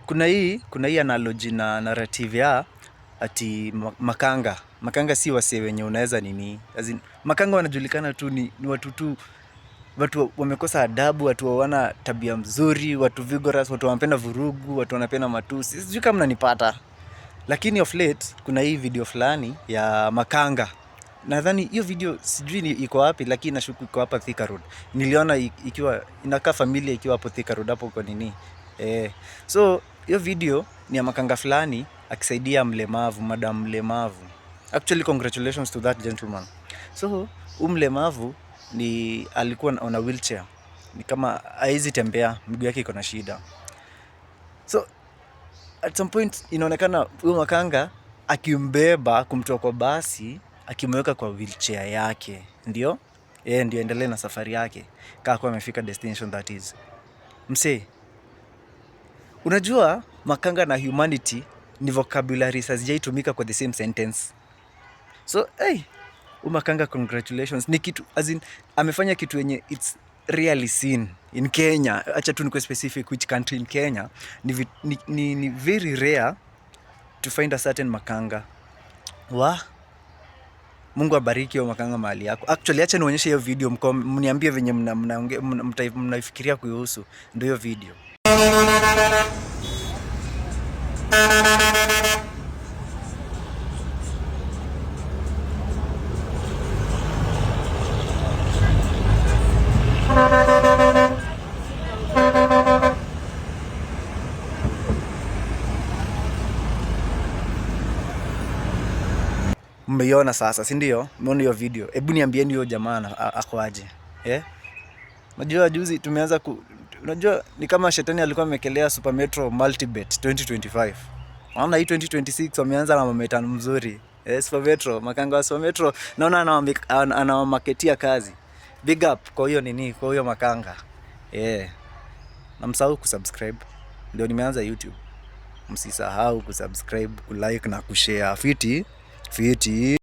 Kuna hii analogy na narrative ya ati makanga si wasee wenye unaweza nini. As in, makanga wanajulikana tu ni watu wamekosa adabu, watu hawana tabia mzuri, watu vigorous, watu wanapenda vurugu, watu wanapenda matusi. Sijui kama mnanipata. Lakini of late kuna hii video fulani ya makanga. Nadhani hiyo video sijui iko wapi, lakini nashuku iko hapa Thika Road. Niliona ikiwa inakaa familia ikiwa hapo Thika Road hapo kwa nini. So hiyo video ni ya makanga fulani akisaidia mlemavu, madam mlemavu. Actually congratulations to that gentleman. So mlemavu ni alikuwa on a wheelchair. Ni kama haizi tembea, miguu yake iko na shida. So at some point inaonekana huyo makanga akimbeba kumtoa kwa basi, akimweka kwa wheelchair yake. Ndio endelee na safari yake. Kaa kwa amefika destination that is. Msee, unajua makanga na humanity ni vocabularies hazijaitumika kwa the same sentence. So, makanga congratulations. Ni kitu, as in, amefanya kitu yenye it's really seen in Kenya. Acha tu nikuwe specific which country in Kenya. Ni very rare to find a certain makanga. Mungu abariki hiyo makanga mahali yako. Actually, acha nionyeshe hiyo video mniambie venye mnaifikiria kuihusu. Ndio hiyo video. Mmeiona sasa, si ndio? Mmeona hiyo video. Hebu niambieni huyo jamaa ako aje. Unajua juzi tumeanza unajua ni kama shetani alikuwa amekelea Super Metro Multibet 2025. Naona hii 2026 wameanza na mametano mzuri. Super Metro, makanga wa Super Metro naona anawamaketia kazi. Big up kwa hiyo nini, kwa hiyo makanga. Na msahau kusubscribe. Ndio nimeanza YouTube. Msisahau kusubscribe, kulike na kushare. Fiti.